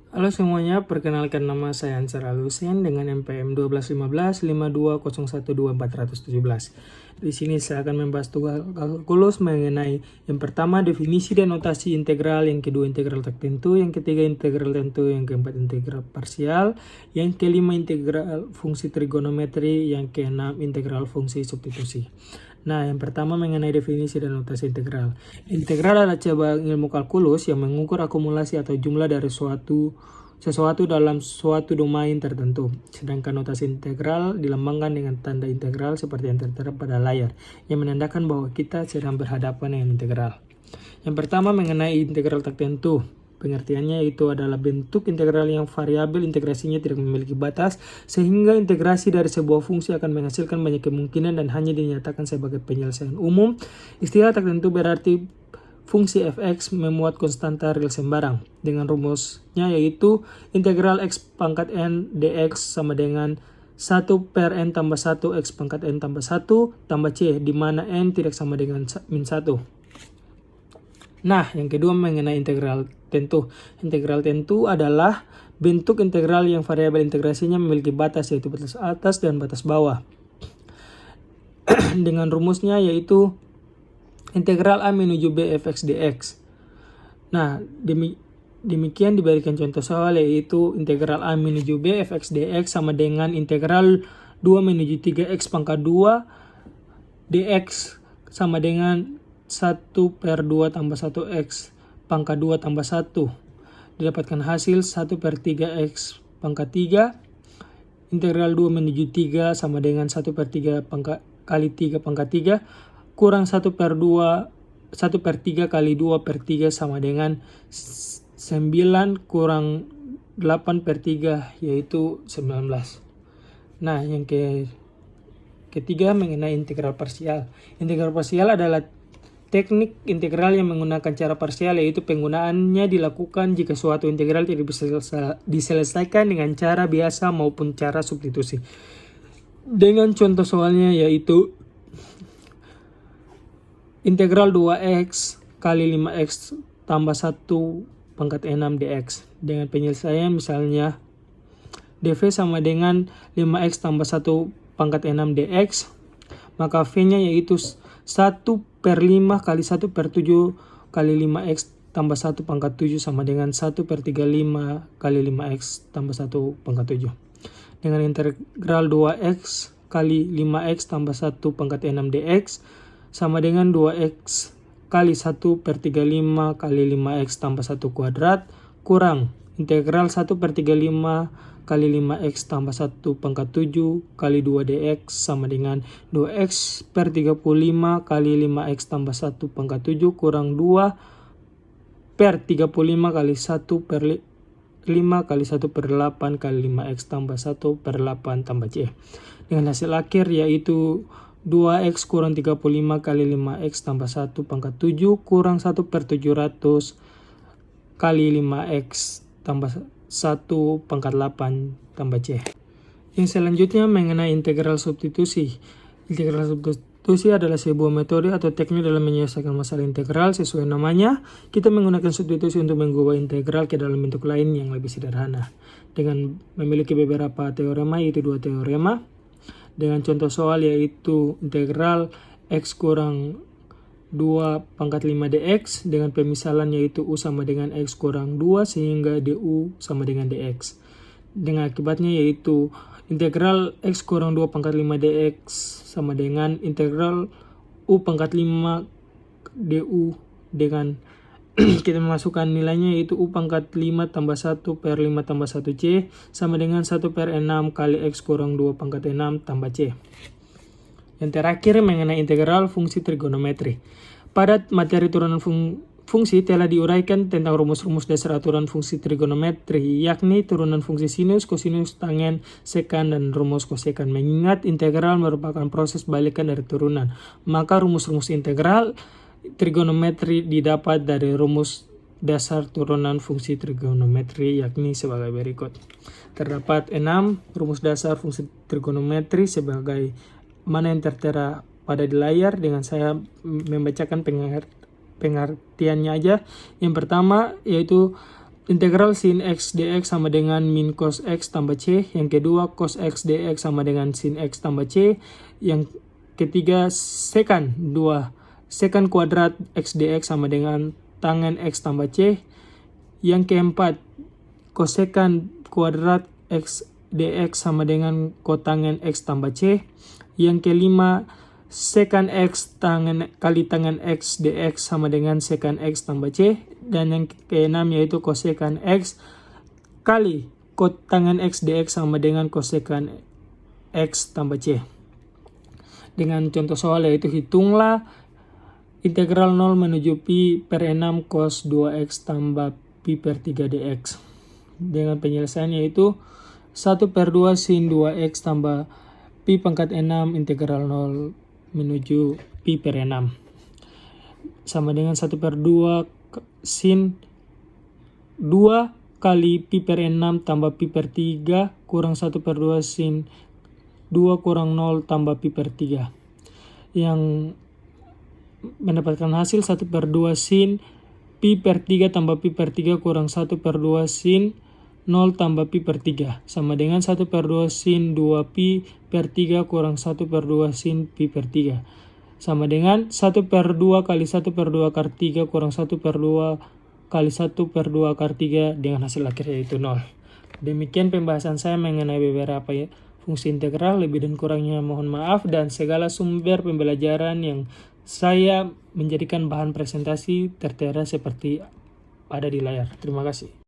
Halo semuanya, perkenalkan nama saya Ansar Alusen dengan NPM 121552012417. Di sini saya akan membahas tugas kalkulus mengenai yang pertama definisi dan notasi integral, yang kedua integral tak tentu, yang ketiga integral tentu, yang keempat integral parsial, yang kelima integral fungsi trigonometri, yang keenam integral fungsi substitusi. Nah, yang pertama mengenai definisi dan notasi integral. Integral adalah cabang ilmu kalkulus yang mengukur akumulasi atau jumlah dari sesuatu dalam suatu domain tertentu. Sedangkan notasi integral dilambangkan dengan tanda integral seperti yang tertera pada layar, yang menandakan bahwa kita sedang berhadapan dengan integral. Yang pertama mengenai integral tak tentu. Pengertiannya itu adalah bentuk integral yang variabel integrasinya tidak memiliki batas, sehingga integrasi dari sebuah fungsi akan menghasilkan banyak kemungkinan dan hanya dinyatakan sebagai penyelesaian umum. Istilah tak tentu berarti fungsi fx memuat konstanta real sembarang, dengan rumusnya yaitu integral x pangkat n dx sama dengan 1 per n tambah 1 x pangkat n tambah 1 tambah c, di mana n tidak sama dengan min 1. Nah, yang kedua mengenai integral tentu. Integral tentu adalah bentuk integral yang variabel integrasinya memiliki batas, yaitu batas atas dan batas bawah. Dengan rumusnya yaitu integral a menuju b fx dx. Nah, demikian diberikan contoh soal, yaitu integral a menuju b fx dx sama dengan integral 2 menuju 3x pangkat 2 dx sama dengan 1 per 2 tambah 1x pangkat 2 tambah 1. Didapatkan hasil 1 per 3x pangkat 3. Integral 2 menuju 3 sama dengan 1 per 3 kali 3 pangkat 3 kurang 1 per 3 kali 2 per 3 sama dengan 9 kurang 8 per 3 yaitu 19. Nah, yang ketiga mengenai integral parsial. Integral parsial adalah teknik integral yang menggunakan cara parsial, yaitu penggunaannya dilakukan jika suatu integral tidak bisa diselesaikan dengan cara biasa maupun cara substitusi. Dengan contoh soalnya yaitu integral 2x kali 5x tambah 1 pangkat 6 dx. Dengan penyelesaian misalnya dv sama dengan 5x tambah 1 pangkat 6 dx, maka v-nya yaitu 1 per 5 kali 1 per 7 kali 5x tambah 1 pangkat 7 sama dengan 1 per 35 kali 5x tambah 1 pangkat 7. Dengan integral 2x kali 5x tambah 1 pangkat 6 dx sama dengan 2x kali 1 per 35 kali 5x tambah 1 kuadrat kurang integral 1 per 35 kali 5x tambah 1 pangkat 7 kali 2 dx sama dengan 2x per 35 kali 5x tambah 1 pangkat 7 kurang 2 per 35 kali 1 per 5 kali 1 per 8 kali 5x tambah 1 per 8 tambah c. Dengan hasil akhir yaitu 2x kurang 35 kali 5x tambah 1 pangkat 7 kurang 1 per 700 kali 5x tambah 1 pangkat 8 tambah c. Yang selanjutnya mengenai integral substitusi. Integral substitusi adalah sebuah metode atau teknik dalam menyelesaikan masalah integral. Sesuai namanya, kita menggunakan substitusi untuk mengubah integral ke dalam bentuk lain yang lebih sederhana. Dengan memiliki beberapa teorema, yaitu 2 teorema. Dengan contoh soal yaitu integral x kurang 2 pangkat 5 dx dengan pemisalan yaitu u sama dengan x kurang 2 sehingga du sama dengan dx. Dengan akibatnya yaitu integral x kurang 2 pangkat 5 dx sama dengan integral u pangkat 5 du dengan kita memasukkan nilainya yaitu u pangkat 5 tambah 1 per 5 tambah 1 c sama dengan 1 per 6 kali x kurang 2 pangkat 6 tambah c. Yang terakhir mengenai integral fungsi trigonometri. Pada materi turunan fungsi telah diuraikan tentang rumus-rumus dasar aturan fungsi trigonometri, yakni turunan fungsi sinus, kosinus, tangen, sekan, dan rumus kosekan. Mengingat integral merupakan proses balikan dari turunan, maka rumus-rumus integral trigonometri didapat dari rumus dasar turunan fungsi trigonometri, yakni sebagai berikut. Terdapat 6 rumus dasar fungsi trigonometri sebagai mana yang tertera pada di layar, dengan saya membacakan pengertiannya aja. Yang pertama yaitu integral sin x dx sama dengan min cos x tambah c. Yang kedua cos x dx sama dengan sin x tambah c. Yang ketiga secant kuadrat x dx sama dengan tangen x tambah c. Yang keempat cosecant kuadrat x dx sama dengan kotangen x tambah c. Yang kelima secant x kali tangen x dx sama dengan secant x tambah c. Dan yang keenam yaitu cosecant x kali kotangen x dx sama dengan cosecant x tambah c. Dengan contoh soal yaitu hitunglah integral 0 menuju pi per 6 cos 2x tambah pi per 3 dx. Dengan penyelesaian yaitu 1/2 sin 2x tambah pi pangkat 6 integral 0 menuju pi per 6. Sama dengan 1/2 sin 2 kali pi per 6 tambah pi per 3 kurang 1/2 sin 2 kurang 0 tambah pi per 3. Yang mendapatkan hasil 1/2 sin pi per 3 tambah pi per 3 kurang 1/2 sin 0 tambah pi per 3 sama dengan 1/2 sin 2 pi per 3 kurang 1/2 sin pi per 3 sama dengan 1/2 kali 1/2 akar 3 kurang 1/2 kali 1/2 akar 3 dengan hasil akhir yaitu 0. Demikian pembahasan saya mengenai beberapa fungsi integral. Lebih dan kurangnya mohon maaf, dan segala sumber pembelajaran yang saya menjadikan bahan presentasi tertera seperti ada di layar. Terima kasih.